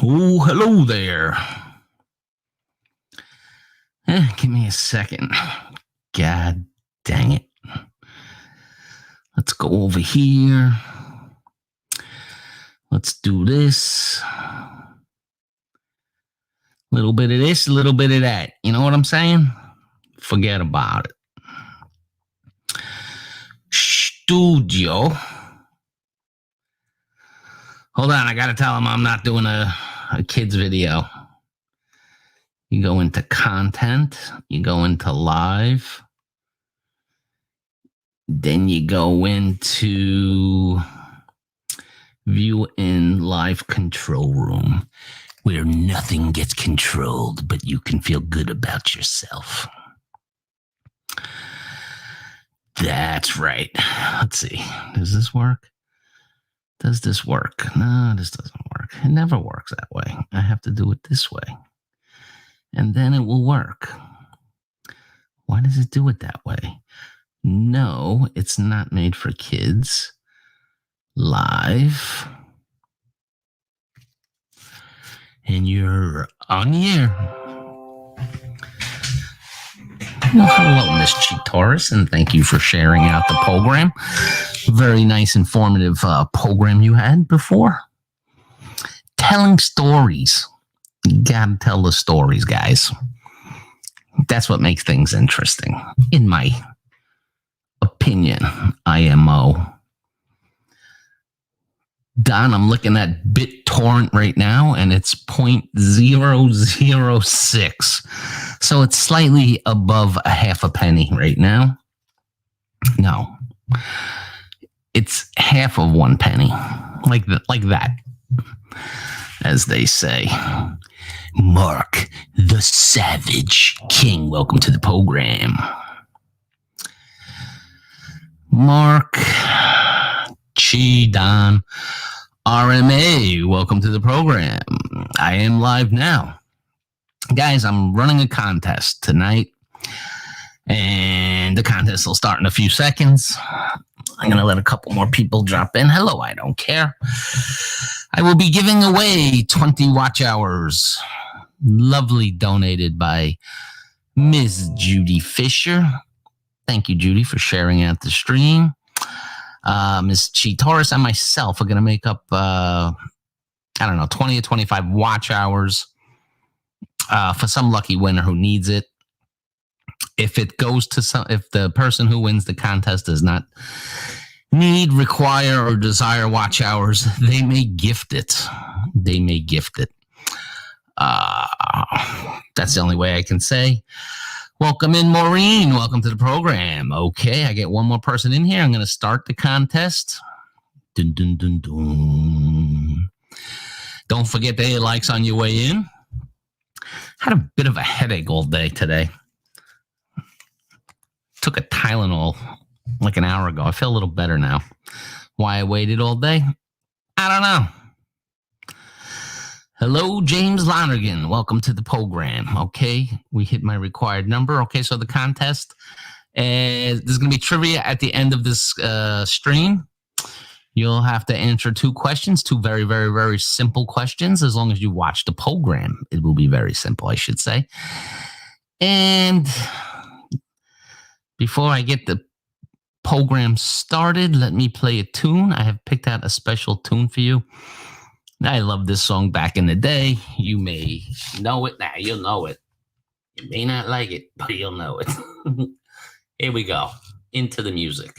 Oh, hello there. Give me a second. God dang it. Let's go over here. Let's do this. A little bit of this, a little bit of that. You know what I'm saying? Forget about it. Studio. Hold on, I gotta tell him I'm not doing a kids video. You go into content, you go into live, then you go into view in live control room, where nothing gets controlled, but you can feel good about yourself. That's right. Let's see. Does this work? Does this work? No, this doesn't work. It never works that way. I have to do it this way. And then it will work. Why does it do it that way? No, it's not made for kids. Live. And you're on the air. Well, hello, Miss Cheetoris, and thank you for sharing out the program. Very nice, informative program you had before. Telling stories. You gotta tell the stories, guys. That's what makes things interesting, in my opinion. IMO. Don, I'm looking at BitTorrent right now, and it's 0.006. So it's slightly above a half a penny right now. No. It's half of 1 penny. Like that. As they say. Mark the Savage King, welcome to the program. Mark Don RMA, welcome to the program. I am live now. Guys, I'm running a contest tonight, and the contest will start in a few seconds. I'm going to let a couple more people drop in. Hello, I don't care. I will be giving away 20 watch hours. Lovely, donated by Ms. Judy Fisher. Thank you, Judy, for sharing out the stream. Ms. Cheetoris and myself are going to make up, 20 to 25 watch hours for some lucky winner who needs it. If it goes to if the person who wins the contest does not need, require, or desire watch hours, they may gift it. That's the only way I can say. Welcome in, Maureen. Welcome to the program. Okay, I get one more person in here. I'm going to start the contest. Dun, dun, dun, dun. Don't forget to hit likes on your way in. Had a bit of a headache all day today. Took a Tylenol like an hour ago. I feel a little better now. Why I waited all day? I don't know. Hello, James Lonergan. Welcome to the program. Okay, we hit my required number. Okay, so the contest, there's going to be trivia at the end of this stream. You'll have to answer 2 questions, 2 very, very, very simple questions. As long as you watch the program, it will be very simple, I should say. And before I get the program started, let me play a tune. I have picked out a special tune for you. I love this song back in the day. You may know it now. You'll know it. You may not like it, but you'll know it. Here we go. Into the music.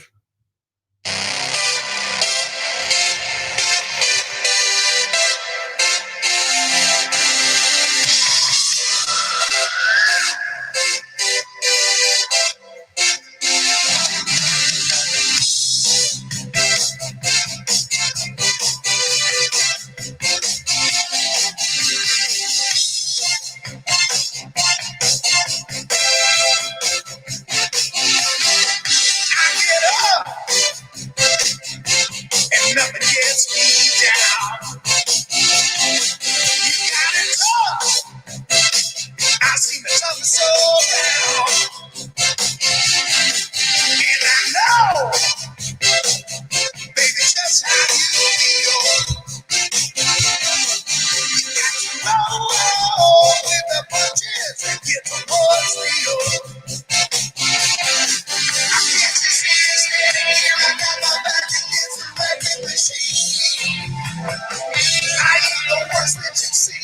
I ain't the worst that you see.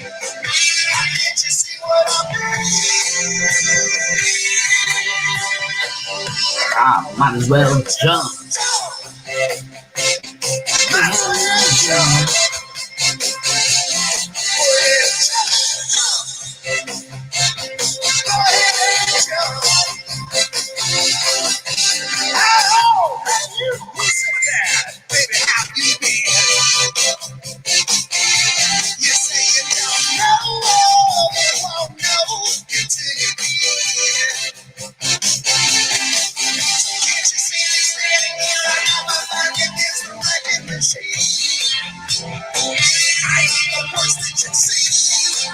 Can't you see what I mean? I might as well jump. Might as well jump. Go ahead, jump. Oh, you said that. Baby, how you been? You say you don't know, you won't know until you begin. Can't you see this standing here? I know my pocket is the wrecking machine. I ain't the worst that you see.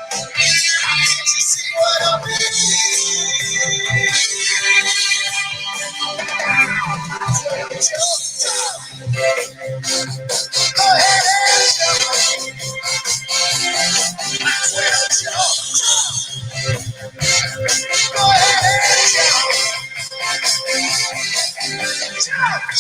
Can't you see what I mean? Go ahead, jump. Might as well jump. Go ahead, jump.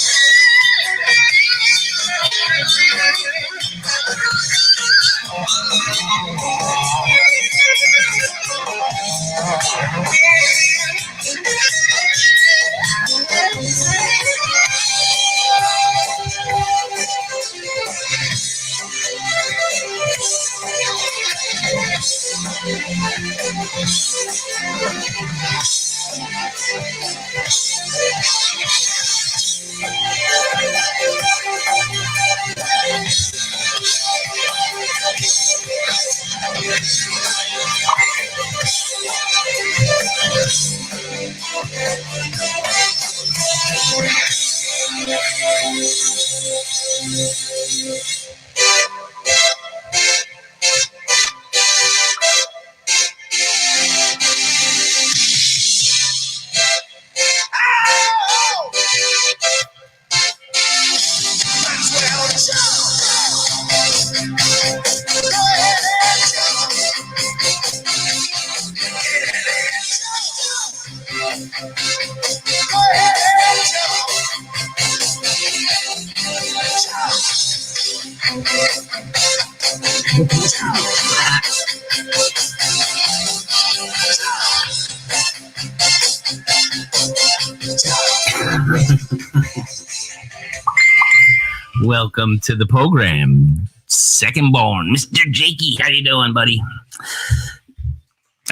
Welcome to the program, Second Born, Mr. Jaygee. How you doing, buddy?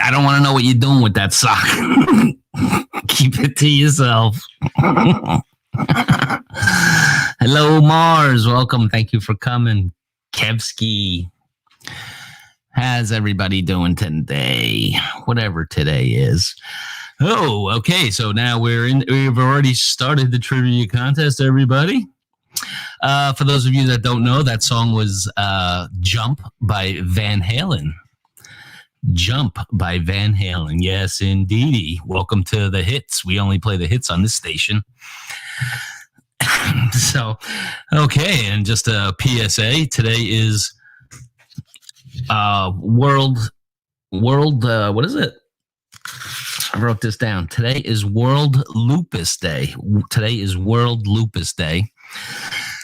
I don't want to know what you're doing with that sock. Keep it to yourself. Hello, Mars. Welcome. Thank you for coming. Kevsky. How's everybody doing today? Whatever today is. Oh, okay. So now we've already started the trivia contest, everybody. For those of you that don't know, that song was Jump by Van Halen. Jump by Van Halen. Yes, indeedy. Welcome to the hits. We only play the hits on this station. So, okay. And just a PSA. Today is World, what is it? I wrote this down. Today is World Lupus Day. Today is World Lupus Day.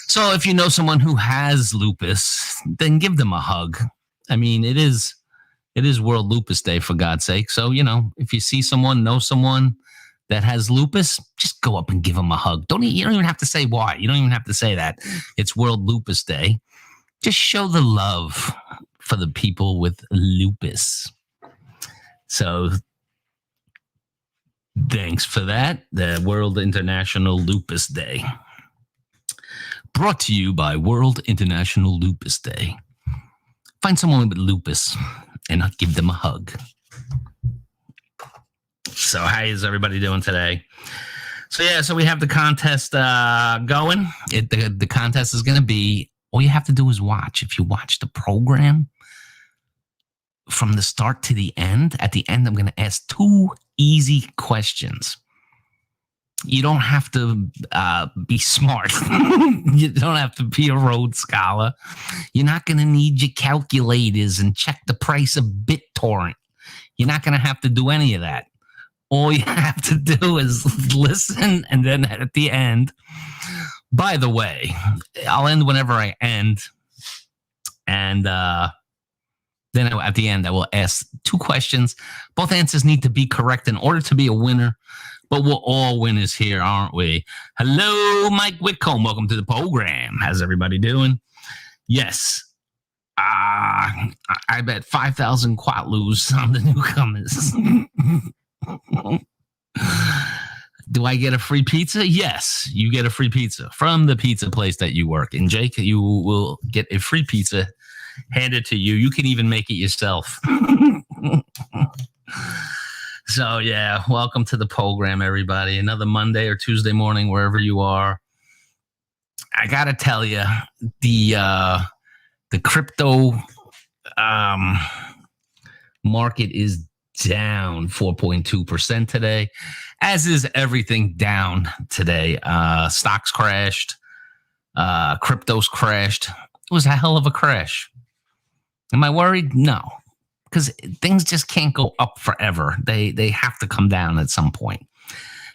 So if you know someone who has lupus, then give them a hug. I mean, it is World Lupus Day, for God's sake. So, if you see someone, know someone that has lupus, just go up and give them a hug. You don't even have to say why. You don't even have to say that. It's World Lupus Day. Just show the love for the people with lupus. So thanks for that. The World International Lupus Day. Brought to you by World International Lupus Day. Find someone with lupus and give them a hug. So how is everybody doing today? So we have the contest going. The contest is going to be, all you have to do is watch. If you watch the program from the start to the end, at the end I'm going to ask 2 easy questions. You don't have to be smart. You don't have to be a Rhodes Scholar. You're not going to need your calculators and check the price of BitTorrent. You're not going to have to do any of that. All you have to do is listen, and then at the end, By the way, I'll end whenever I end. And then at the end, I will ask 2 questions. Both answers need to be correct in order to be a winner. But we're all winners here, aren't we? Hello, Mike Whitcomb. Welcome to the program. How's everybody doing? Yes. I bet 5,000 quatlus on the newcomers. Do I get a free pizza? Yes, you get a free pizza from the pizza place that you work. And Jake, you will get a free pizza handed to you. You can even make it yourself. So, yeah, welcome to the program, everybody. Another Monday or Tuesday morning, wherever you are. I got to tell you, the crypto market is down 4.2% today, as is everything down today. Stocks crashed. Cryptos crashed. It was a hell of a crash. Am I worried? No, because things just can't go up forever. They have to come down at some point.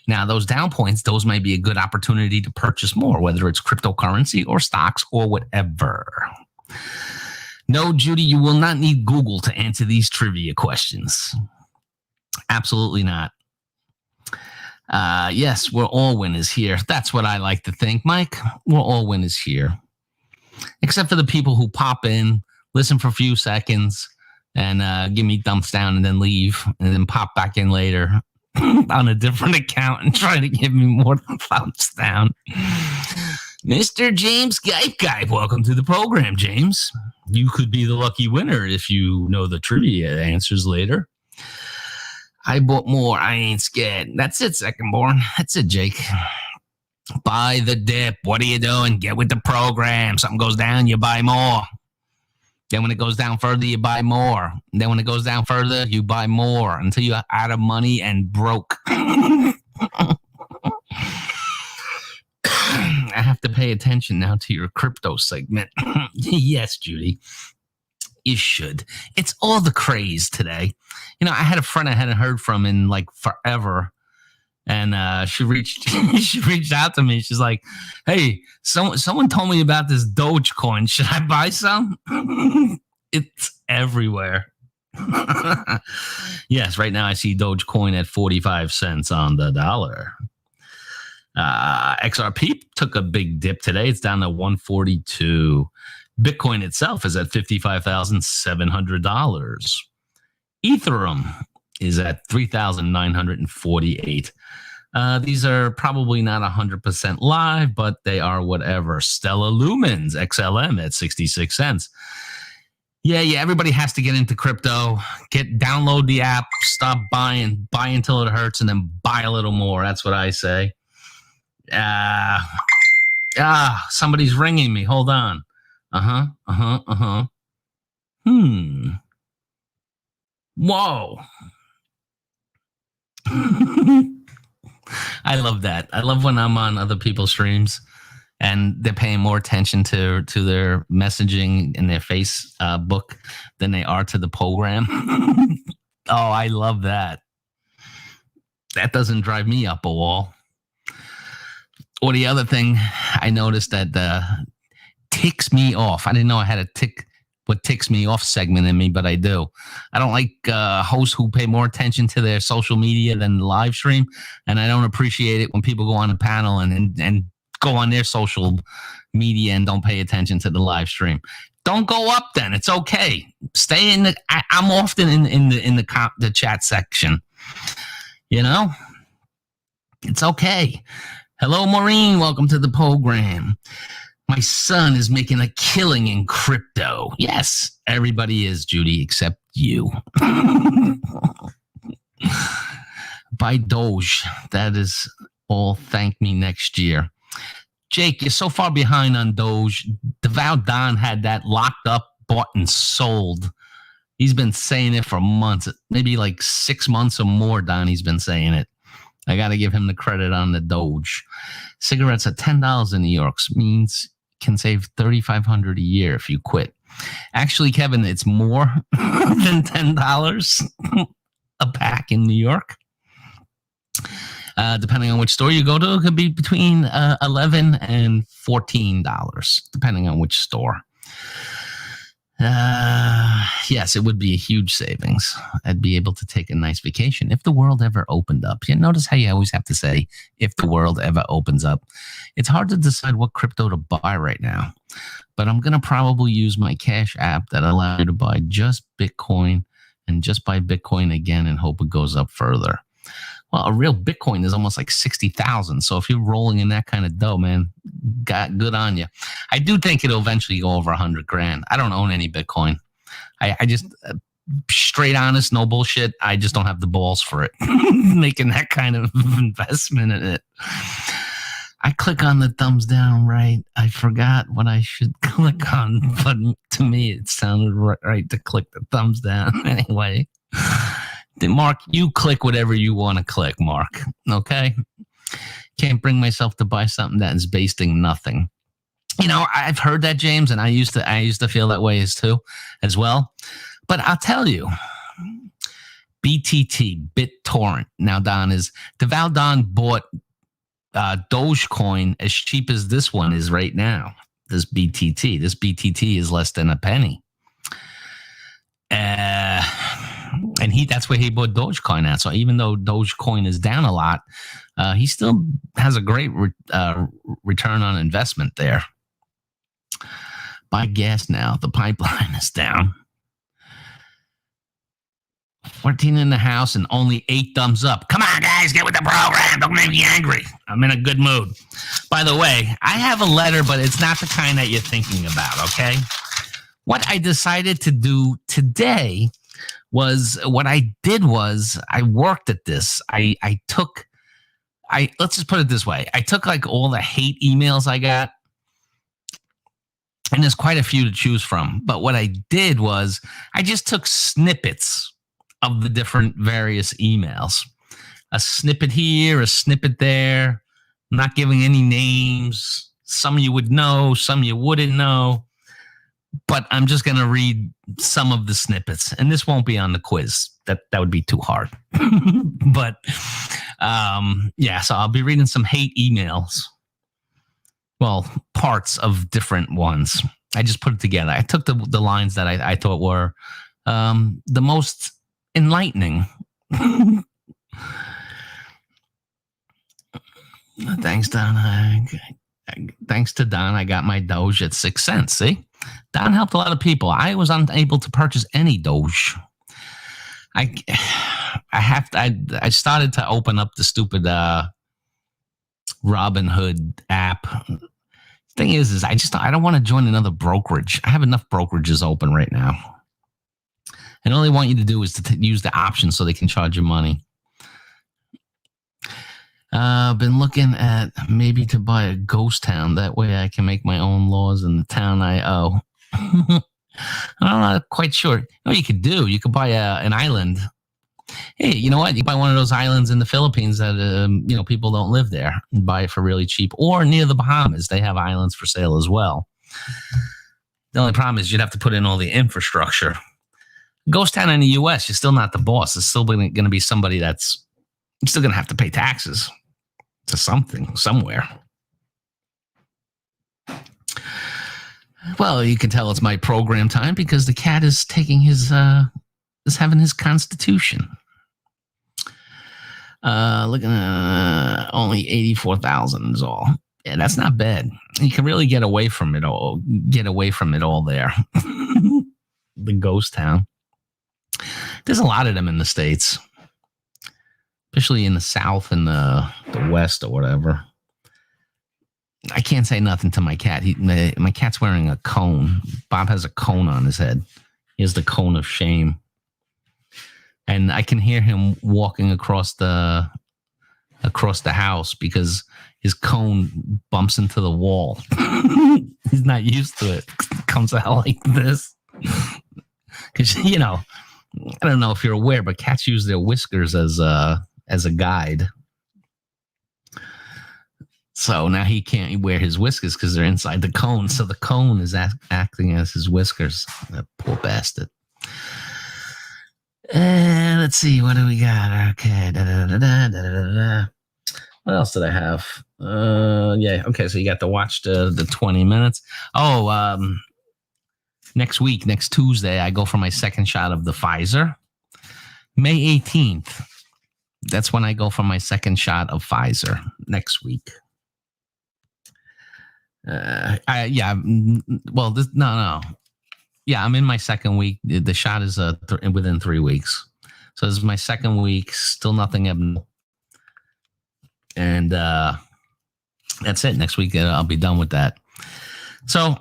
Now, those down points, those may be a good opportunity to purchase more, whether it's cryptocurrency or stocks or whatever. No, Judy, you will not need Google to answer these trivia questions. Absolutely not. Yes, we're all winners here. That's what I like to think, Mike. We're all winners here. Except for the people who pop in, listen for a few seconds, and give me thumbs down and then leave, and then pop back in later on a different account and try to give me more thumbs down. Mr. James Bk, welcome to the program, James. You could be the lucky winner if you know the trivia answers later. I bought more. I ain't scared. That's it, second born. That's it, Jake. Buy the dip. What are you doing? Get with the program. Something goes down, you buy more. Then when it goes down further, you buy more. And then when it goes down further, you buy more until you're out of money and broke. I have to pay attention now to your crypto segment. Yes, Judy. You should. It's all the craze today. You know, I had a friend I hadn't heard from in like forever. And she reached out to me. She's like, "Hey, someone told me about this Dogecoin. Should I buy some?" It's everywhere. Yes, right now I see Dogecoin at 45 cents on the dollar. XRP took a big dip today. It's down to 142. Bitcoin itself is at $55,700. Ethereum is at 3,948. These are probably not 100% live, but they are whatever. Stellar Lumens, XLM at 66 cents. Yeah, everybody has to get into crypto. Download the app, stop buying, buy until it hurts, and then buy a little more. That's what I say. Somebody's ringing me. Hold on. Whoa. I love that. I love when I'm on other people's streams and they're paying more attention to their messaging in their Facebook than they are to the program. Oh, I love that. That doesn't drive me up a wall. Or the other thing I noticed that ticks me off. I didn't know I had a what ticks me off segment in me, but I do. I don't like hosts who pay more attention to their social media than the live stream, and I don't appreciate it when people go on a panel and go on their social media and don't pay attention to the live stream. Don't go up then. It's okay. Stay in I'm often in the chat section. You know? It's okay. Hello, Maureen. Welcome to the program. My son is making a killing in crypto. Yes, everybody is, Judy, except you. Buy Doge. That is all. Thank me next year. Jake, you're so far behind on Doge. Devout Don had that locked up, bought, and sold. He's been saying it for months, maybe like 6 months or more, Don. He's been saying it. I got to give him the credit on the Doge. Cigarettes at $10 in New York means can save $3,500 a year if you quit. Actually, Kevin, it's more than $10 a pack in New York. Depending on which store you go to, it could be between $11 and $14, depending on which store. Yes, it would be a huge savings. I'd be able to take a nice vacation if the world ever opened up. You notice how you always have to say, if the world ever opens up. It's hard to decide what crypto to buy right now, but I'm going to probably use my Cash app that allows you to buy just Bitcoin and just buy Bitcoin again and hope it goes up further. Well, a real Bitcoin is almost like 60,000. So if you're rolling in that kind of dough, man, got good on you. I do think it'll eventually go over 100 grand. I don't own any Bitcoin. I just straight honest, no bullshit. I just don't have the balls for it. Making that kind of investment in it. I click on the thumbs down, right? I forgot what I should click on, but to me, it sounded right to click the thumbs down anyway. Mark, you click whatever you want to click, Mark. Okay? Can't bring myself to buy something that is based in nothing. You know, I've heard that, James, and I used to feel that way as well. But I'll tell you, BTT, BitTorrent. Now, Don Don bought Dogecoin as cheap as this one is right now. This BTT. This BTT is less than a penny. And that's where he bought Dogecoin at. So even though Dogecoin is down a lot, he still has a great return on investment there. Buy gas now. The pipeline is down. 14 in the house and only 8 thumbs up. Come on, guys, get with the program. Don't make me angry. I'm in a good mood. By the way, I have a letter, but it's not the kind that you're thinking about, okay? What I decided to do today was I worked at this. Let's just put it this way. I took like all the hate emails I got, and there's quite a few to choose from. But what I did was I just took snippets of the different various emails. A snippet here, a snippet there, not giving any names. Some you would know, some you wouldn't know. But I'm just going to read some of the snippets, and this won't be on the quiz. That would be too hard. But so I'll be reading some hate emails. Well, parts of different ones. I just put it together. I took the lines that I thought were the most enlightening. Thanks, Don. Thanks to Don, I got my Doge at 6 cents. See? Don helped a lot of people. I was unable to purchase any Doge. I started to open up the stupid Robinhood app. Thing is I don't want to join another brokerage. I have enough brokerages open right now. And all they want you to do is to use the option so they can charge you money. Been looking at maybe to buy a ghost town. That way I can make my own laws in the town I owe. I'm not quite sure. What you could do, you could buy an island. Hey, you know what? You buy one of those islands in the Philippines that, people don't live there, and buy it for really cheap. Or near the Bahamas, they have islands for sale as well. The only problem is you'd have to put in all the infrastructure. Ghost town in the U.S., you're still not the boss. It's still going to be somebody that's you're still going to have to pay taxes to somewhere. Well, you can tell it's my program time because the cat is taking having his constitution. Looking at only 84,000 is all. Yeah, that's not bad. You can really get away from it all. There. The ghost town. There's a lot of them in the States, especially in the South and the West or whatever. I can't say nothing to my cat. My cat's wearing a cone. Bob has a cone on his head. He has the cone of shame. And I can hear him walking across the house because his cone bumps into the wall. He's not used to it. It comes out like this. Because, I don't know if you're aware, but cats use their whiskers as a guide. So now he can't wear his whiskers because they're inside the cone. So the cone is acting as his whiskers. That poor bastard. Let's see. What do we got? Okay. What else did I have? Yeah. Okay. So you got to watch the 20 minutes. Oh, next week, next Tuesday, I go for my second shot of the Pfizer. May 18th. That's when I go for my second shot of Pfizer next week. Well, no. Yeah, I'm in my second week. The shot is within 3 weeks. So this is my second week. Still nothing abnormal. And that's it. Next week, I'll be done with that. So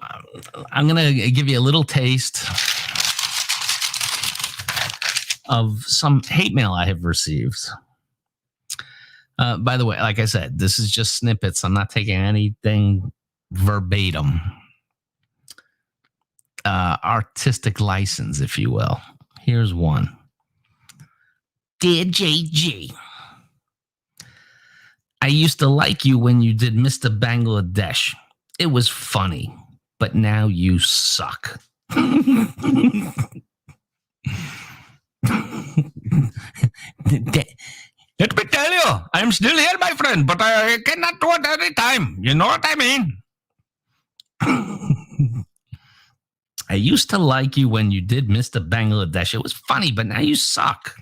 I'm going to give you a little taste of some hate mail I have received. By the way, like I said, this is just snippets. I'm not taking anything verbatim. Artistic license, if you will. Here's one. Dear JG, I used to like you when you did Mr. Bangladesh. It was funny, but now you suck. Let me tell you, I'm still here, my friend, but I cannot do it every time. You know what I mean? I used to like you when you did Mr. Bangladesh. It was funny, but now you suck.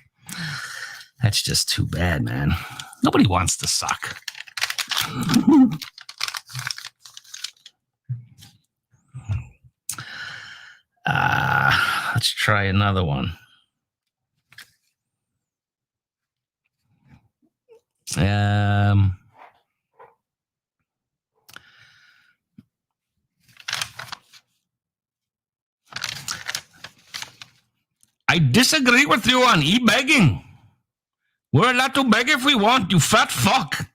That's just too bad, man. Nobody wants to suck. Let's try another one. I disagree with you on e-begging. We're allowed to beg if we want, you fat fuck.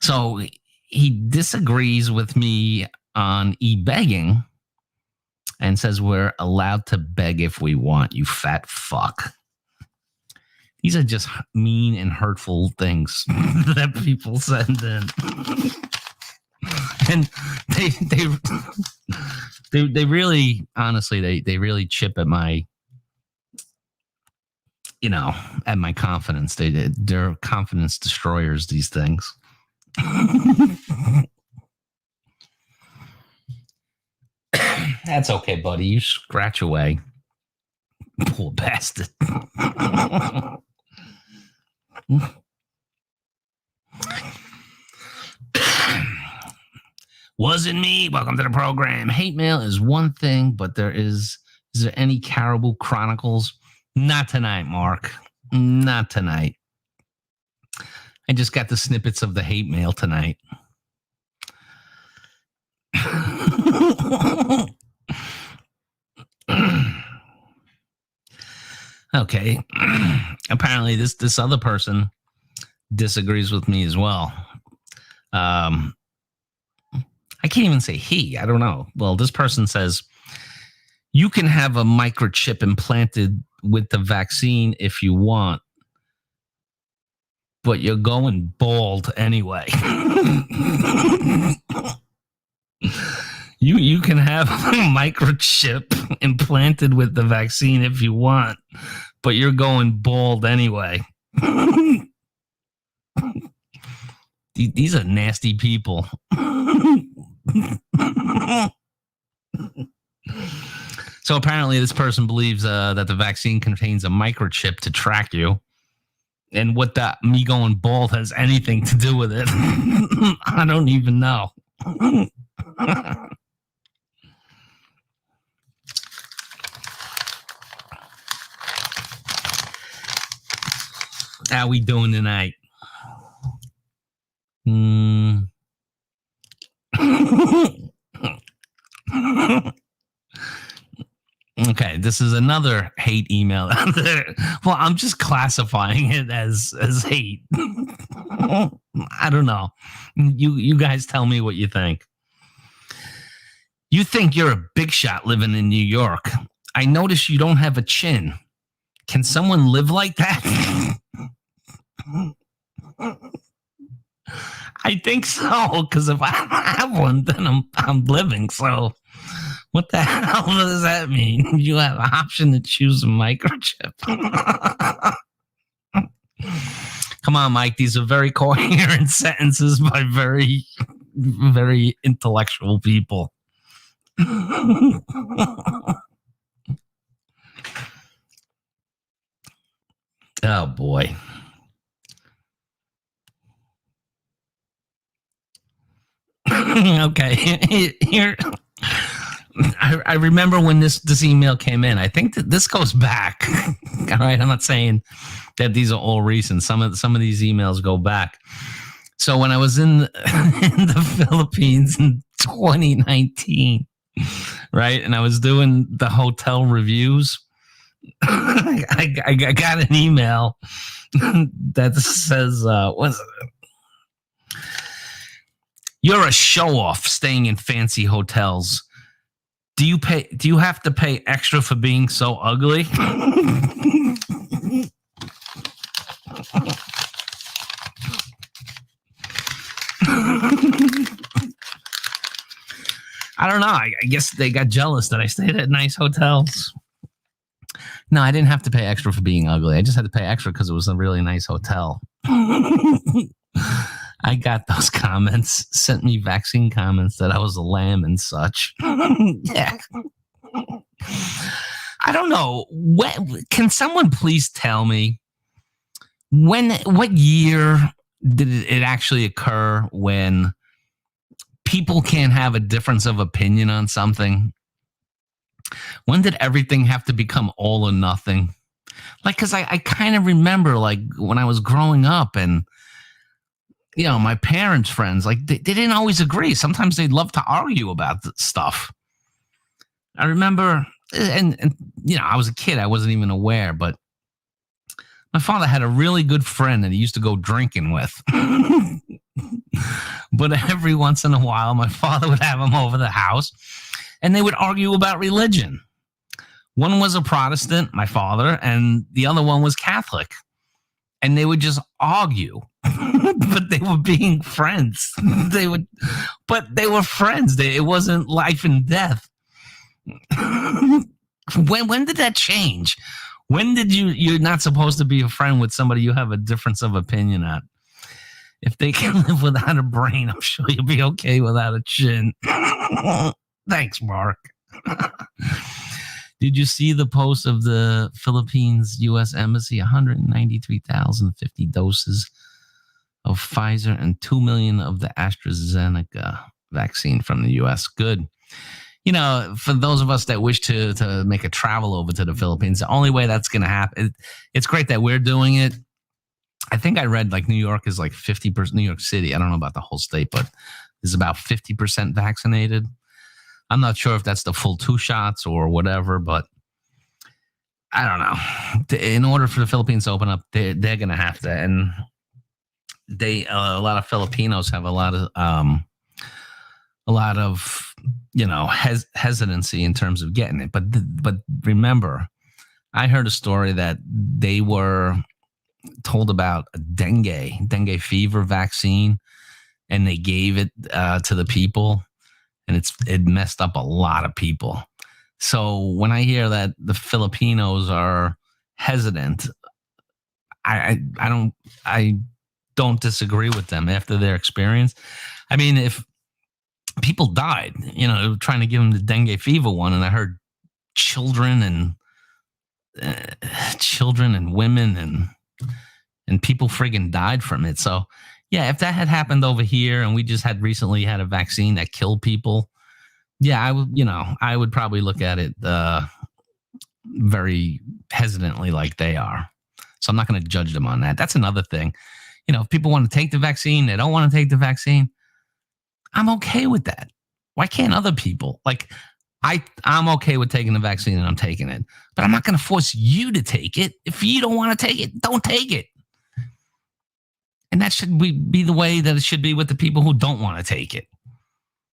So he disagrees with me on e-begging and says we're allowed to beg if we want, you fat fuck. These are just mean and hurtful things that people send in. And they really, honestly, they really chip at my, at my confidence. They're confidence destroyers, these things. That's okay, buddy. You scratch away. Poor bastard. Wasn't me. Welcome to the program. Hate mail is one thing, but is there any Caribou Chronicles? Not tonight, Mark. Not tonight. I just got the snippets of the hate mail tonight. Okay. Apparently this other person disagrees with me as well. I can't even say he. I don't know. Well, this person says, you can have a microchip implanted with the vaccine if you want, but you're going bald anyway. You can have a microchip implanted with the vaccine if you want, but you're going bald anyway. These are nasty people. So apparently this person believes that the vaccine contains a microchip to track you. And what me going bald has anything to do with it, I don't even know. How we doing tonight? Okay, this is another hate email. Well, I'm just classifying it as hate. I don't know. You guys tell me what you think. You think you're a big shot living in New York. I notice you don't have a chin. Can someone live like that? I think so, because if I don't have one, then I'm living. So what the hell does that mean? You have an option to choose a microchip. Come on, Mike. These are very coherent sentences by very, very intellectual people. Oh, boy. Okay. Here. I remember when this email came in. I think that this goes back. All right. I'm not saying that these are all recent. Some of these emails go back. So when I was in the Philippines in 2019, right, and I was doing the hotel reviews, I got an email that says, "You're a show off staying in fancy hotels. Do you have to pay extra for being so ugly?" I don't know. I guess they got jealous that I stayed at nice hotels. No, I didn't have to pay extra for being ugly. I just had to pay extra because it was a really nice hotel. I got those comments, sent me vaccine comments that I was a lamb and such. Yeah. I don't know. Can someone please tell me what year did it actually occur when people can't have a difference of opinion on something? When did everything have to become all or nothing? Like, because I kind of remember, like, when I was growing up and, you know, my parents' friends, like, they didn't always agree. Sometimes they'd love to argue about stuff. I remember, and, you know, I was a kid. I wasn't even aware, but my father had a really good friend that he used to go drinking with. But every once in a while, my father would have him over the house, and they would argue about religion. One was a Protestant, my father, and the other one was Catholic. And they would just argue, but they were being friends. But they were friends. It wasn't life and death. When did that change? When did you're not supposed to be a friend with somebody you have a difference of opinion at? If they can live without a brain, I'm sure you'll be okay without a chin. Thanks, Mark. Did you see the post of the Philippines U.S. Embassy? 193,050 doses of Pfizer and 2 million of the AstraZeneca vaccine from the U.S. Good. You know, for those of us that wish to make a travel over to the Philippines, the only way that's going to happen, it's great that we're doing it. I think I read like New York is like 50%, New York City, I don't know about the whole state, but is about 50% vaccinated. I'm not sure if that's the full 2 shots or whatever, but I don't know. In order for the Philippines to open up, they're going to have to. And a lot of Filipinos have a lot of you know, hesitancy in terms of getting it. But remember, I heard a story that they were told about a dengue fever vaccine, and they gave it to the people, and it messed up a lot of people. So when I hear that the Filipinos are hesitant, I don't disagree with them after their experience. I mean, if people died, you know, trying to give them the dengue fever one, and I heard children and women and people friggin' died from it. So yeah, if that had happened over here and we just had recently had a vaccine that killed people, yeah, I would probably look at it very hesitantly like they are. So I'm not going to judge them on that. That's another thing. You know, if people want to take the vaccine, they don't want to take the vaccine, I'm okay with that. Why can't other people? Like, I'm okay with taking the vaccine and I'm taking it, but I'm not going to force you to take it. If you don't want to take it, don't take it. And that should be the way that it should be with the people who don't want to take it.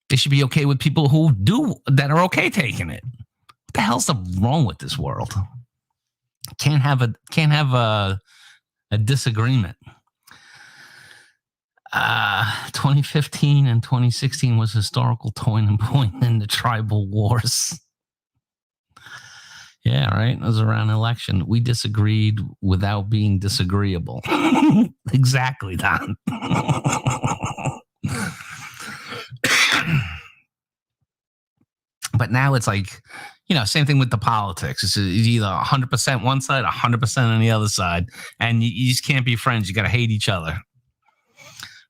They should be okay with people who do, that are okay taking it. What the hell's wrong with this world? Can't have a disagreement. 2015 and 2016 was historical turning point in the tribal wars. Yeah, right. It was around an election. We disagreed without being disagreeable. Exactly, Don. But now it's like, same thing with the politics. It's either 100% one side, 100% on the other side. And you just can't be friends. You got to hate each other.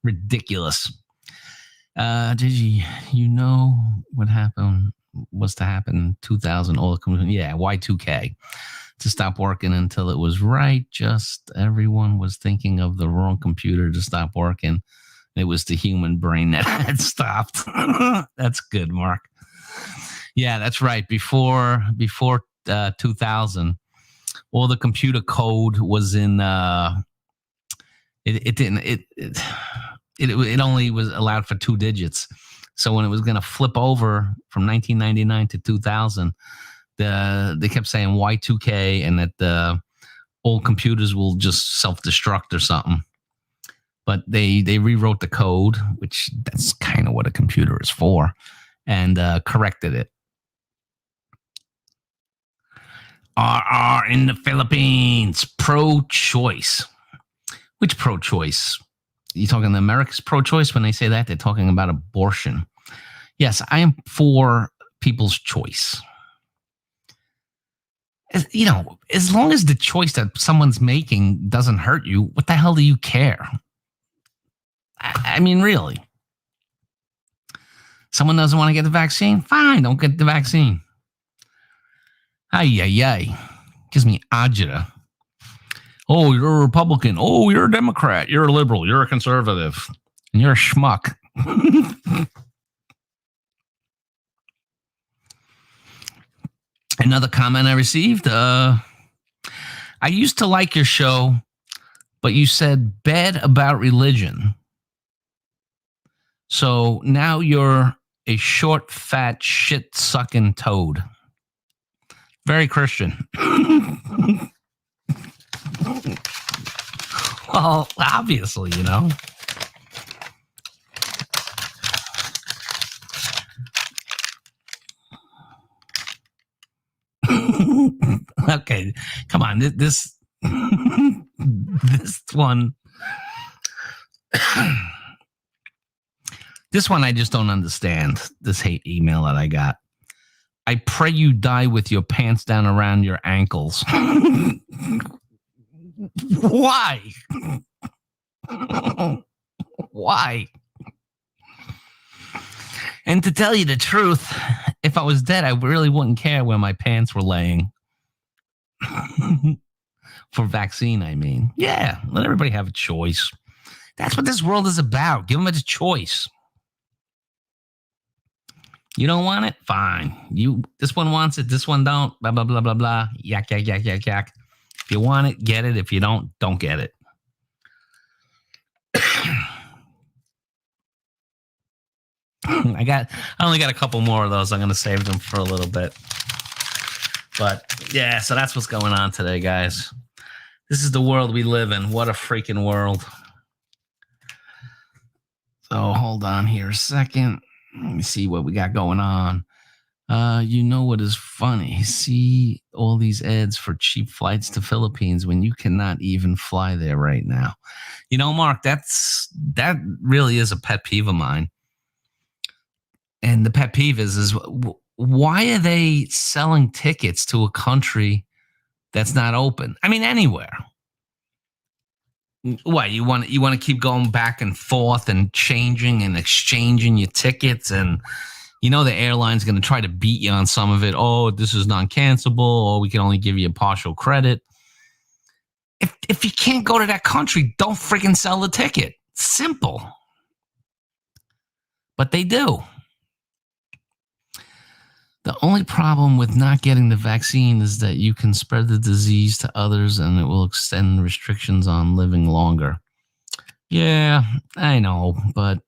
Ridiculous. Jaygee, what happened was to happen in 2000. Yeah, Y2K. To stop working until it was right. Just everyone was thinking of the wrong computer to stop working. It was the human brain that had stopped. That's good, Mark. Yeah, that's right. Before 2000, all the computer code was in. It only was allowed for 2 digits. So when it was going to flip over from 1999 to 2000, they kept saying Y2K and that the old computers will just self-destruct or something. But they rewrote the code, which that's kind of what a computer is for, and corrected it. RR in the Philippines, pro-choice. Which pro-choice? You talking America's pro-choice? When they say that, they're talking about abortion. Yes, I am for people's choice. As long as the choice that someone's making doesn't hurt you, what the hell do you care? I mean, really. Someone doesn't want to get the vaccine? Fine, don't get the vaccine. Ay. Gives me agita. Oh, you're a Republican. Oh, you're a Democrat. You're a liberal. You're a conservative. And you're a schmuck. Another comment I received. I used to like your show, but you said bad about religion. So now you're a short, fat, shit-sucking toad. Very Christian. Well, obviously, Okay, come on. This one. This one I just don't understand. This hate email that I got. I pray you die with your pants down around your ankles. Why? Why? And to tell you the truth, if I was dead, I really wouldn't care where my pants were laying. For vaccine, I mean. Yeah, let everybody have a choice. That's what this world is about. Give them a choice. You don't want it? Fine. This one wants it. This one don't. Blah, blah, blah, blah, blah. Yak. If you want it, get it. If you don't get it. I only got a couple more of those. I'm going to save them for a little bit. But yeah, so that's what's going on today, guys. This is the world we live in. What a freaking world. So hold on here a second. Let me see what we got going on. What is funny? See all these ads for cheap flights to Philippines when you cannot even fly there right now. Mark, that really is a pet peeve of mine. And the pet peeve is why are they selling tickets to a country that's not open? I mean, anywhere. What, you want to keep going back and forth and changing and exchanging your tickets, and the airline's going to try to beat you on some of it. Oh, this is non-cancelable, or we can only give you a partial credit. If you can't go to that country, don't freaking sell the ticket. Simple. But they do. The only problem with not getting the vaccine is that you can spread the disease to others and it will extend restrictions on living longer. Yeah, I know, but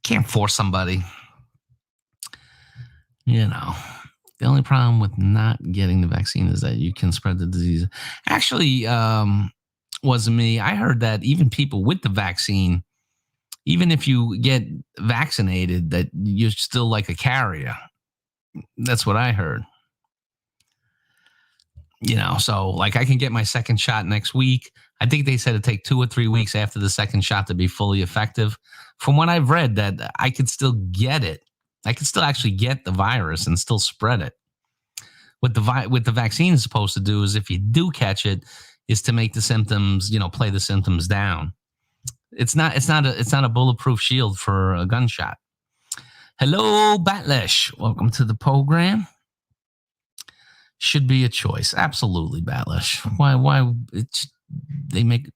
can't force somebody. The only problem with not getting the vaccine is that you can spread the disease. Actually, wasn't me. I heard that even people with the vaccine, even if you get vaccinated, that you're still like a carrier. That's what I heard. So like I can get my second shot next week. I think they said it'd take 2 or 3 weeks after the second shot to be fully effective. From what I've read, that I could still get it. I could still actually get the virus and still spread it. What the vaccine is supposed to do is, if you do catch it, is to make the symptoms, play the symptoms down. It's not a bulletproof shield for a gunshot. Hello, Batlash. Welcome to the program. Should be a choice. Absolutely, Batlash. Why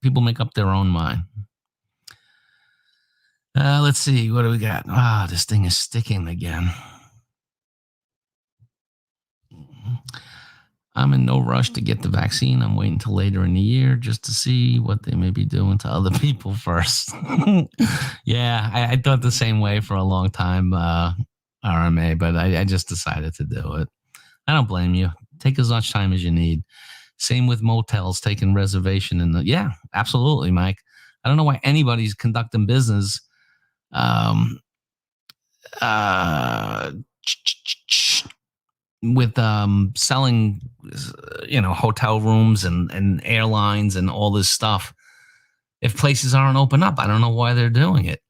people make up their own mind. Let's see. What do we got? This thing is sticking again. I'm in no rush to get the vaccine. I'm waiting until later in the year just to see what they may be doing to other people first. Yeah, I thought the same way for a long time, RMA, but I just decided to do it. I don't blame you. Take as much time as you need. Same with motels, taking reservation. Yeah, absolutely, Mike. I don't know why anybody's conducting business with selling, hotel rooms and airlines and all this stuff. If places aren't open up, I don't know why they're doing it.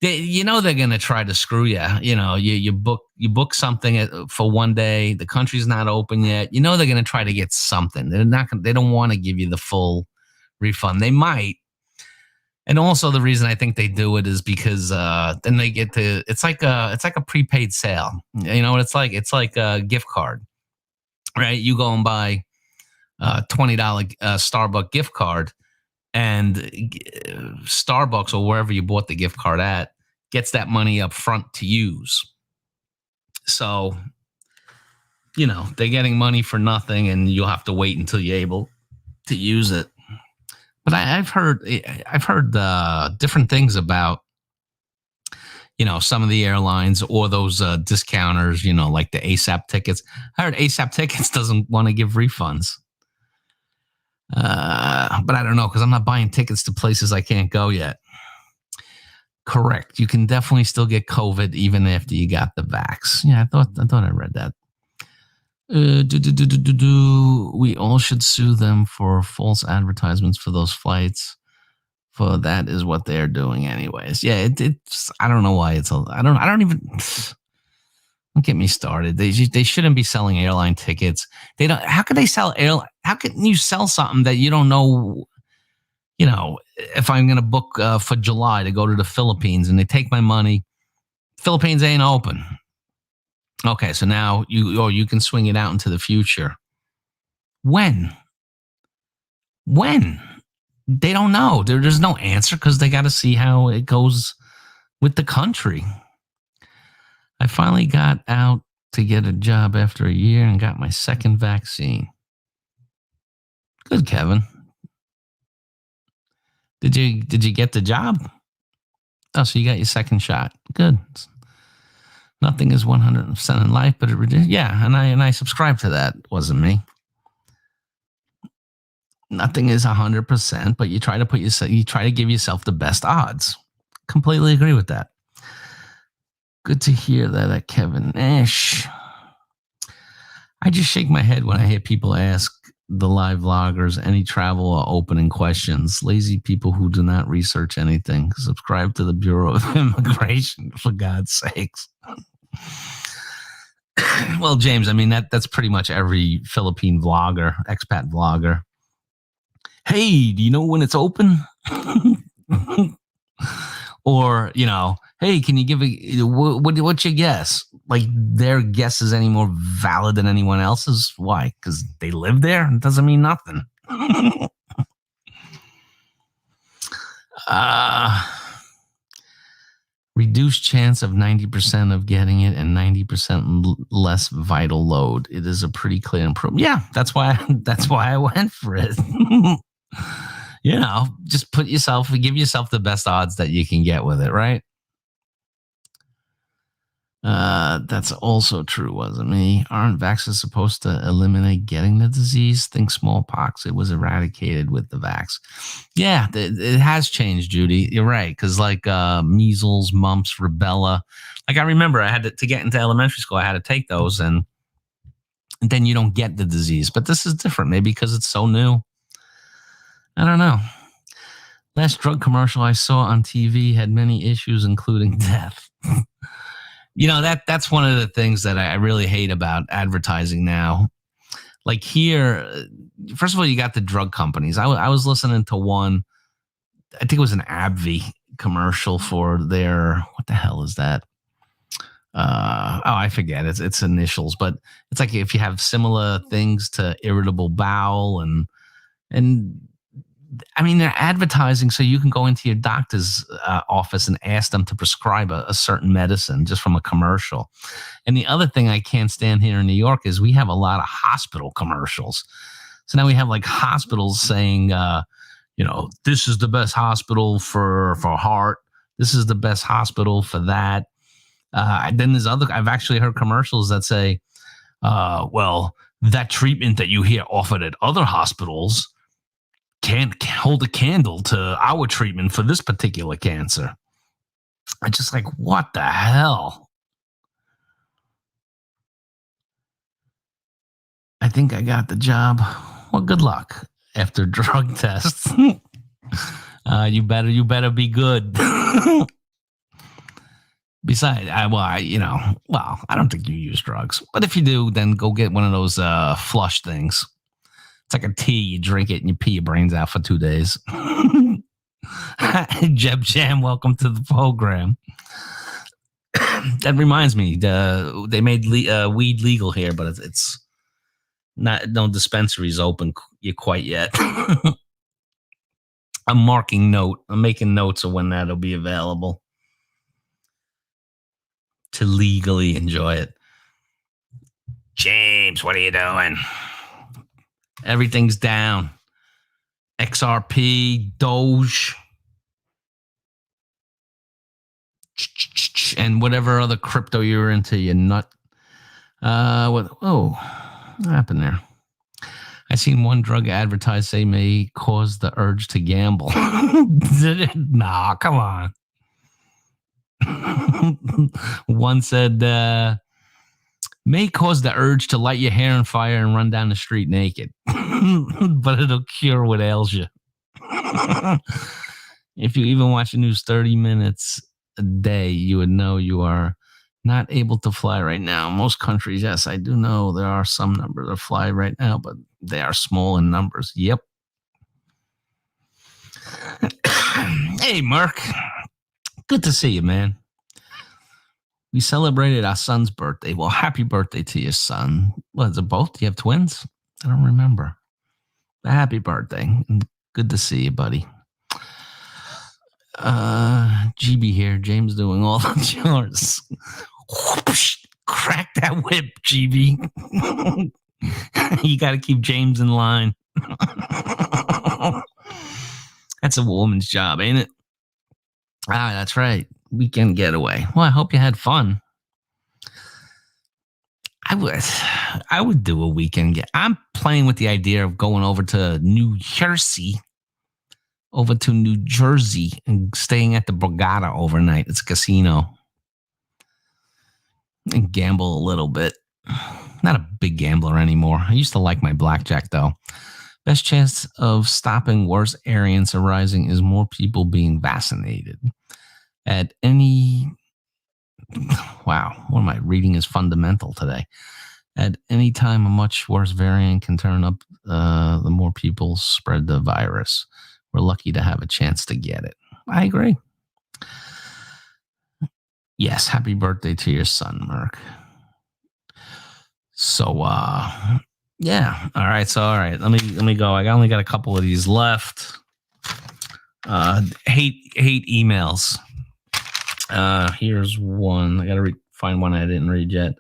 They're going to try to screw you. You book something for one day. The country's not open yet. They're going to try to get something. They don't want to give you the full refund. They might. And also the reason I think they do it is because then they get to, it's like a prepaid sale. It's like a gift card, right? You go and buy a $20 Starbucks gift card, and Starbucks or wherever you bought the gift card at gets that money up front to use. So, they're getting money for nothing, and you'll have to wait until you're able to use it. But I've heard different things about, some of the airlines or those discounters, like the ASAP tickets. I heard ASAP tickets doesn't want to give refunds. But I don't know, because I'm not buying tickets to places I can't go yet. Correct. You can definitely still get COVID even after you got the vax. Yeah, I thought I read that. We all should sue them for false advertisements for those flights. For that is what they're doing anyways. Yeah, it's I don't know why don't get me started. They shouldn't be selling airline tickets. They don't. How can they sell airline? How can you sell something that you don't know? If I'm going to book for July to go to the Philippines and they take my money, Philippines ain't open. Okay, so now you can swing it out into the future. When? They don't know. There's no answer because they got to see how it goes with the country. I finally got out to get a job after a year and got my second vaccine. Good, Kevin. Did you get the job? Oh, so you got your second shot. Good. Nothing is 100% in life, but yeah, and I subscribe to that. It wasn't me. Nothing is 100%, but you try to give yourself the best odds. Completely agree with that. Good to hear that, Kevin Nash. I just shake my head when I hear people ask the live vloggers any travel or opening questions. Lazy people who do not research anything. Subscribe to the Bureau of Immigration, for God's sakes. Well, James, I mean, that's pretty much every Philippine vlogger, expat vlogger. Hey, do you know when it's open? Or, hey, can you give what's your guess? Like, their guess is any more valid than anyone else's? Why? Because they live there? It doesn't mean nothing. Reduced chance of 90% of getting it and 90% less vital load. It is a pretty clear improvement. Yeah, that's why I went for it. Just give yourself the best odds that you can get with it, right? That's also true, wasn't me. Aren't vaccines supposed to eliminate getting the disease? Think smallpox. It was eradicated with the vax. Yeah, it has changed, Judy. You're right. Because like measles, mumps, rubella. Like I remember I had to get into elementary school, I had to take those. And and then you don't get the disease. But this is different, maybe because it's so new. I don't know. Last drug commercial I saw on TV had many issues, including death. That's one of the things that I really hate about advertising now. Like here, first of all, you got the drug companies. I was listening to one, I think it was an AbbVie commercial for their, what the hell is that? I forget. It's initials, but it's like if you have similar things to irritable bowel and I mean, they're advertising so you can go into your doctor's office and ask them to prescribe a certain medicine just from a commercial. And the other thing I can't stand here in New York is we have a lot of hospital commercials. So now we have like hospitals saying, this is the best hospital for heart. This is the best hospital for that. Then I've actually heard commercials that say, that treatment that you hear offered at other hospitals can't hold a candle to our treatment for this particular cancer. I'm just like, what the hell? I think I got the job. Well, good luck after drug tests. You better be good. Besides, I don't think you use drugs, but if you do, then go get one of those flush things. It's like a tea. You drink it and you pee your brains out for 2 days. Jeb Jam, welcome to the program. That reminds me, they made weed legal here, but it's not, no dispensaries open quite yet. I'm making notes of when that'll be available to legally enjoy it. James, what are you doing? Everything's down. XRP, Doge, and whatever other crypto you're into, you nut. What happened there? I seen one drug advertised say may cause the urge to gamble. Did it? Nah, come on. One said, may cause the urge to light your hair on fire and run down the street naked, but it'll cure what ails you. If you even watch the news 30 minutes a day, you would know you are not able to fly right now. Most countries, yes, I do know there are some numbers that fly right now, but they are small in numbers. Yep. Hey, Mark. Good to see you, man. We celebrated our son's birthday. Well, happy birthday to your son. Was it both? Do you have twins? I don't remember. But happy birthday. Good to see you, buddy. GB here. James doing all the chores. Crack that whip, GB. You got to keep James in line. That's a woman's job, ain't it? That's right. Weekend getaway. Well, I hope you had fun. I would do a weekend. I'm playing with the idea of going over to New Jersey, and staying at the Borgata overnight. It's a casino. And gamble a little bit. Not a big gambler anymore. I used to like my blackjack, though. Best chance of stopping worse variants arising is more people being vaccinated. Wow, what am I reading is fundamental today. At any time, a much worse variant can turn up the more people spread the virus. We're lucky to have a chance to get it. I agree. Yes, happy birthday to your son, Mark. So, yeah. All right. Let me go. I only got a couple of these left. Hate emails. Here's one. I gotta find one I didn't read yet.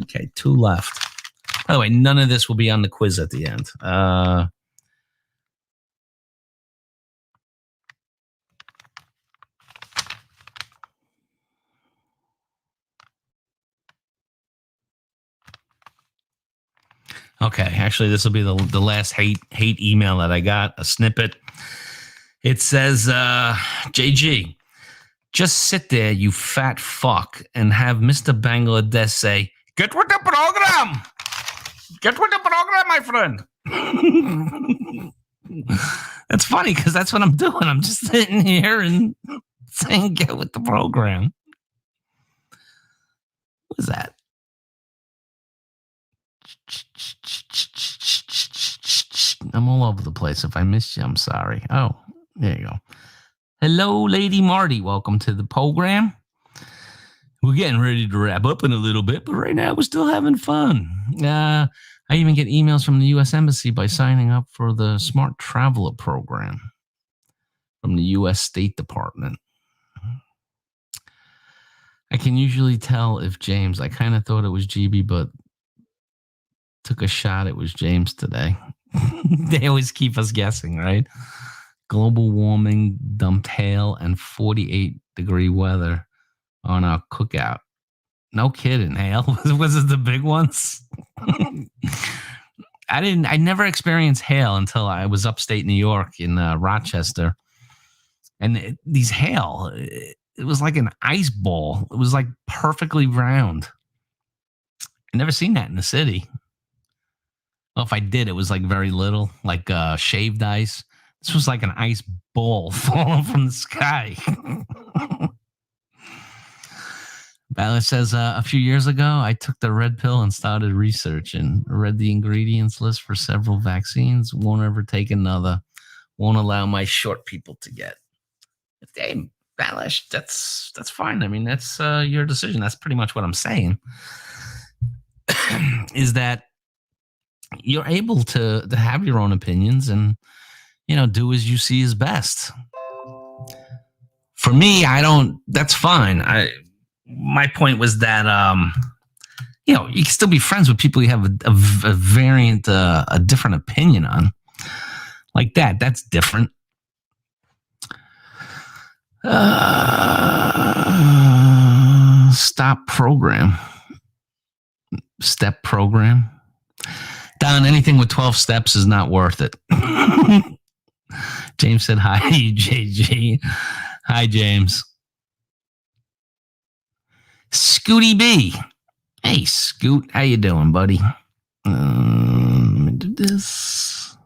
Okay, 2 left. By the way, none of this will be on the quiz at the end. Okay, actually, this will be the last hate email that I got, a snippet. It says, JG, just sit there, you fat fuck, and have Mr. Bangladesh say, get with the program. Get with the program, my friend. That's funny because that's what I'm doing. I'm just sitting here and saying, get with the program. What was that? I'm all over the place. If I missed you, I'm sorry. Oh, there you go. Hello, Lady Marty. Welcome to the program. We're getting ready to wrap up in a little bit, but right now we're still having fun. I even get emails from the U.S. Embassy by signing up for the Smart Traveler program from the U.S. State Department. I can usually tell if James, I kind of thought it was GB, but took a shot. It was James today. They always keep us guessing, right? Global warming dumped hail and 48-degree weather on our cookout. No kidding, hail. Was it the big ones? I never experienced hail until I was upstate New York in Rochester. And these hail, it was like an ice ball. It was like perfectly round. I never seen that in the city. Well, if I did, it was like very little, like shaved ice. This was like an ice ball falling from the sky. Ballard says, a few years ago, I took the red pill and started researching. Read the ingredients list for several vaccines. Won't ever take another. Won't allow my short people to get. Hey, Balash, that's fine. I mean, that's your decision. That's pretty much what I'm saying. Is that you're able to have your own opinions and, do as you see as best. For me, that's fine. My point was that, you can still be friends with people you have a variant, a different opinion on. Like that. That's different. Stop program. Step program. Don, anything with 12 steps is not worth it. James said, hi, JG. Hi, James. Scooty B. Hey, Scoot. How you doing, buddy? Let me do this.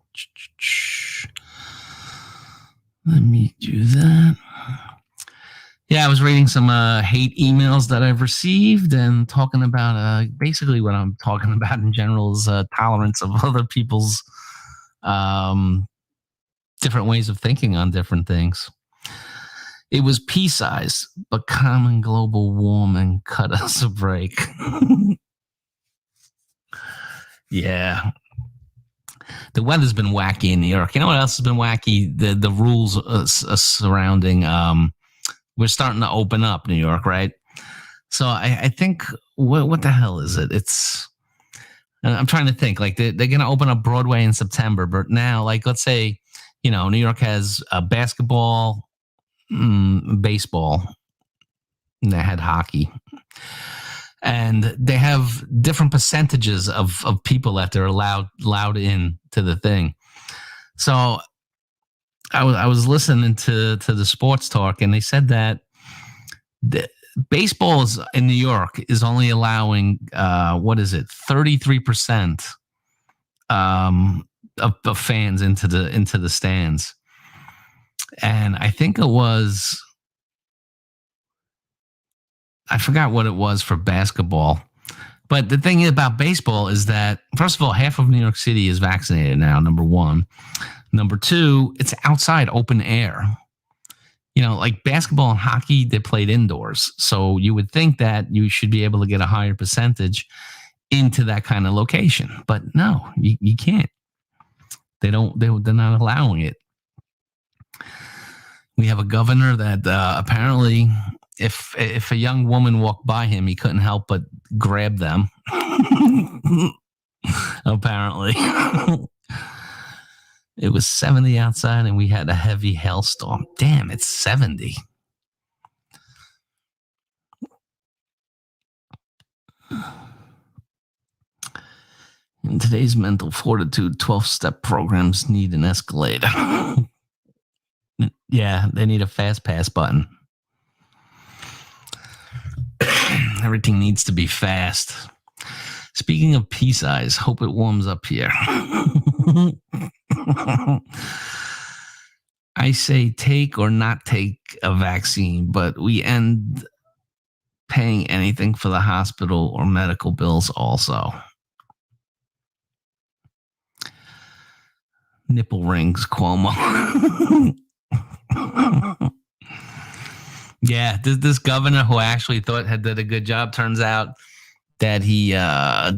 Let me do that. Yeah, I was reading some hate emails that I've received and talking about basically what I'm talking about in general is tolerance of other people's different ways of thinking on different things. It was pea-sized, but common global warming cut us a break. Yeah. The weather's been wacky in New York. You know what else has been wacky? The rules surrounding... we're starting to open up New York, right? So I think, what the hell is it? I'm trying to think, like they're going to open up Broadway in September, but now, like, let's say, New York has basketball, baseball, and they had hockey. And they have different percentages of people that they're allowed in to the thing. So I was listening to the sports talk, and they said that baseball is in New York is only allowing 33% of fans into the stands, and I think it was, I forgot what it was for basketball. But the thing about baseball is that, first of all, half of New York City is vaccinated now, number one. Number two, it's outside, open air. Like basketball and hockey, they played indoors. So you would think that you should be able to get a higher percentage into that kind of location. But no, you can't. They're not allowing it. We have a governor that apparently, if a young woman walked by him, he couldn't help but grab them. Apparently. It was 70 outside and we had a heavy hailstorm. Damn, it's 70. In today's mental fortitude, 12-step programs need an escalator. An Yeah, they need a fast pass button. Everything needs to be fast. Speaking of peace eyes, hope it warms up here. I say take or not take a vaccine, but we end paying anything for the hospital or medical bills also. Nipple rings, Cuomo. Yeah, this governor who actually thought had did a good job, turns out that he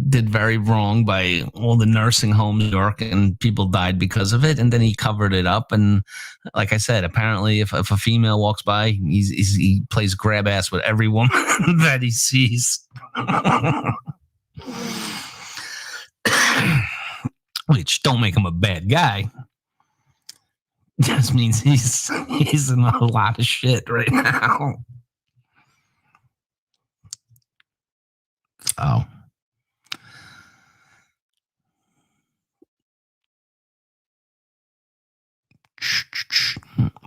did very wrong by all the nursing homes in New York, and people died because of it. And then he covered it up. And like I said, apparently, if a female walks by, he plays grab ass with every woman that he sees. Which don't make him a bad guy. Just means he's in a lot of shit right now. Oh.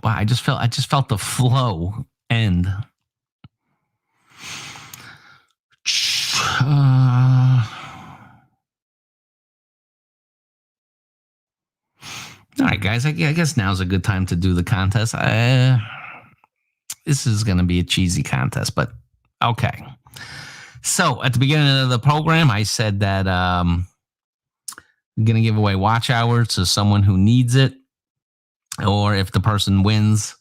Wow, I just felt the flow end. All right, guys. I guess now's a good time to do the contest. This is going to be a cheesy contest, but okay. So at the beginning of the program, I said that I'm going to give away watch hours to someone who needs it, or if the person wins,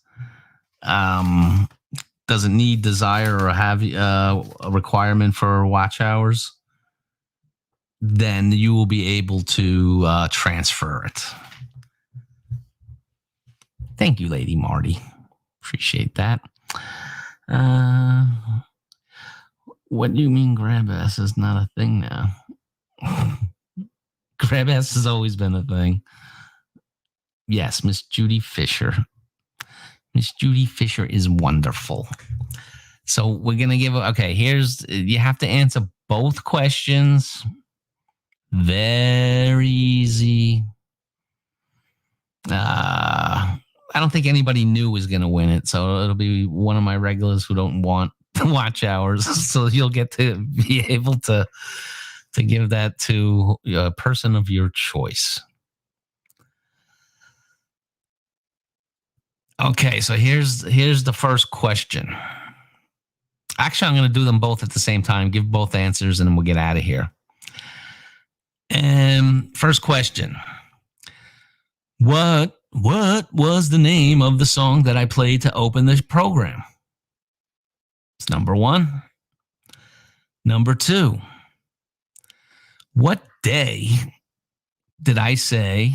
doesn't need, desire, or have a requirement for watch hours, then you will be able to transfer it. Thank you, Lady Marty. Appreciate that. What do you mean grab ass is not a thing now? Grab ass has always been a thing. Yes, Miss Judy Fisher. Miss Judy Fisher is wonderful. So we're going to give, okay, you have to answer both questions. Very easy. I don't think anybody new was going to win it. So it'll be one of my regulars who don't want the watch hours. So you'll get to be able to give that to a person of your choice. Okay, so here's the first question. Actually, I'm going to do them both at the same time, give both answers, and then we'll get out of here. First question. What was the name of the song that I played to open this program? It's number one. Number two. What day did I say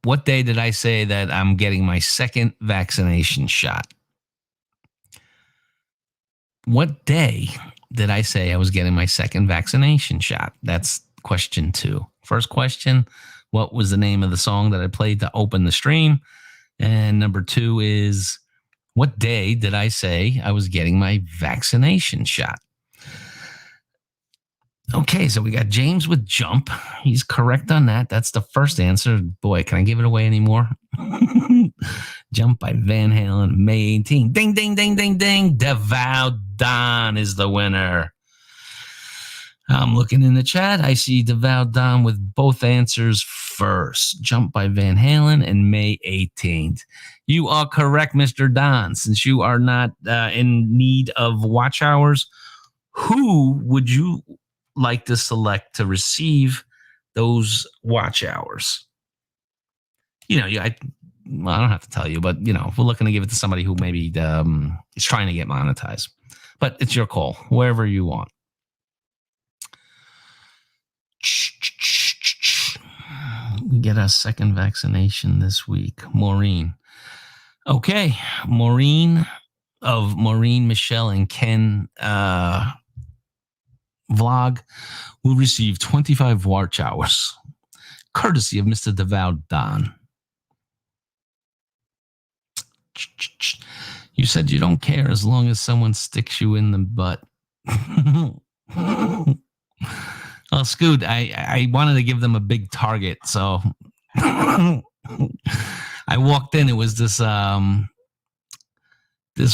that I'm getting my second vaccination shot? What day did I say I was getting my second vaccination shot? That's question two. First question, what was the name of the song that I played to open the stream? And number two is, what day did I say I was getting my vaccination shot? Okay, so we got James with Jump. He's correct on that. That's the first answer. Boy, can I give it away anymore? Jump by Van Halen, May 18. Ding, ding, ding, ding, ding. Devout Don is the winner. I'm looking in the chat. I see Devout Don with both answers first. Jump by Van Halen and May 18th. You are correct, Mr. Don. Since you are not in need of watch hours, who would you like to select to receive those watch hours? I don't have to tell you, but if we're looking to give it to somebody who maybe is trying to get monetized, but it's your call, wherever you want. We get a second vaccination this week. Maureen. Okay. Maureen of Maureen, Michelle, and Ken vlog will receive 25 watch hours, courtesy of Mr. Devout Don. You said you don't care as long as someone sticks you in the butt. Well, Scoot, I wanted to give them a big target, so I walked in. It was this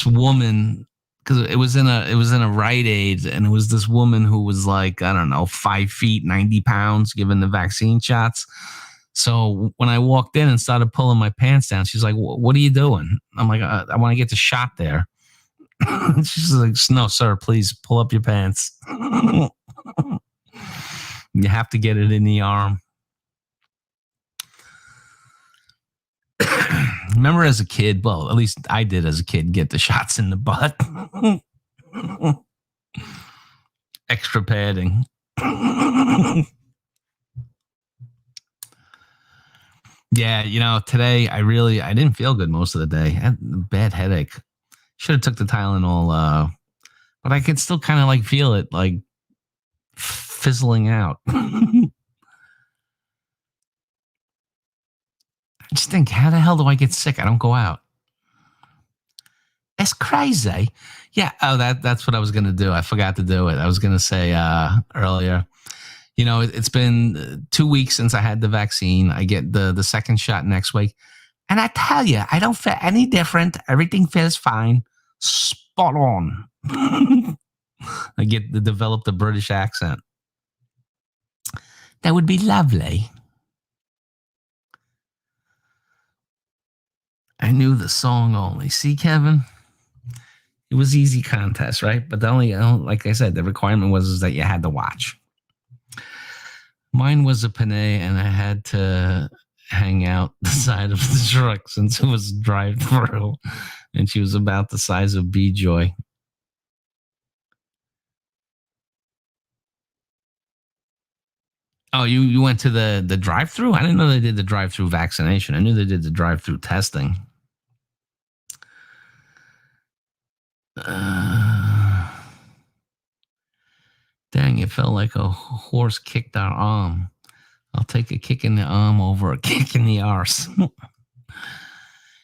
woman, because it was in a Rite Aid, and it was this woman who was like, I don't know, 5 feet, 90 pounds, giving the vaccine shots. So when I walked in and started pulling my pants down, she's like, "What are you doing?" I'm like, "I want to get the shot there." She's like, "No, sir, please pull up your pants. You have to get it in the arm." Remember as a kid, well, at least I did as a kid, get the shots in the butt. Extra padding. Yeah, today I didn't feel good most of the day. I had a bad headache. Should have took the Tylenol, but I could still kind of like feel it like fizzling out. I just think, how the hell do I get sick? I don't go out. It's crazy. Yeah. Oh, that's what I was gonna do. I forgot to do it. I was gonna say earlier. It's been 2 weeks since I had the vaccine. I get the second shot next week, and I tell you, I don't feel any different. Everything feels fine. Spot on. I get to develop the British accent. That would be lovely. I knew the song only. See, Kevin? It was easy contest, right? But the only, like I said, the requirement was that you had to watch. Mine was a Panay, and I had to hang out the side of the truck since it was drive-through, and she was about the size of B-Joy. Oh, you went to the drive-through? I didn't know they did the drive-through vaccination. I knew they did the drive-through testing. Dang, it felt like a horse kicked our arm. I'll take a kick in the arm over a kick in the arse.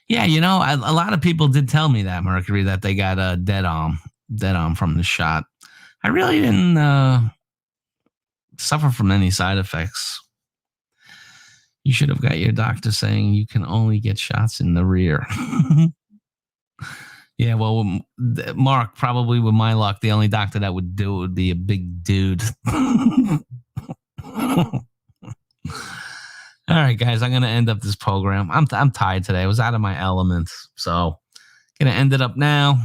Yeah, a lot of people did tell me that, Mercury, that they got a dead arm from the shot. I really didn't suffer from any side effects. You should have got your doctor saying you can only get shots in the rear. Yeah, well, Mark, probably with my luck, the only doctor that would do it would be a big dude. All right, guys, I'm going to end up this program. I'm tired today. I was out of my element. So, going to end it up now.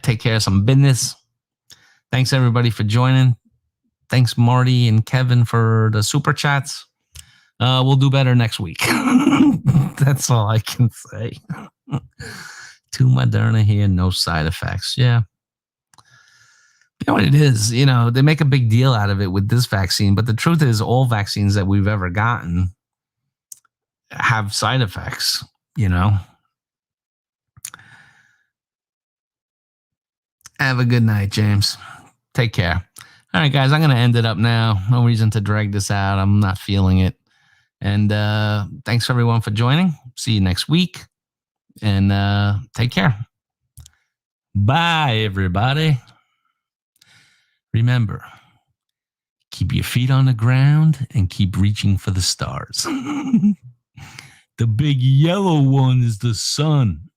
Take care of some business. Thanks, everybody, for joining. Thanks, Marty and Kevin, for the super chats. We'll do better next week. That's all I can say. 2 Moderna here, no side effects. Yeah. You know what it is? They make a big deal out of it with this vaccine, but the truth is all vaccines that we've ever gotten have side effects, Have a good night, James. Take care. All right, guys, I'm going to end it up now. No reason to drag this out. I'm not feeling it. And thanks, everyone, for joining. See you next week. And take care. Bye, everybody. Remember, keep your feet on the ground and keep reaching for the stars. The big yellow one is the sun.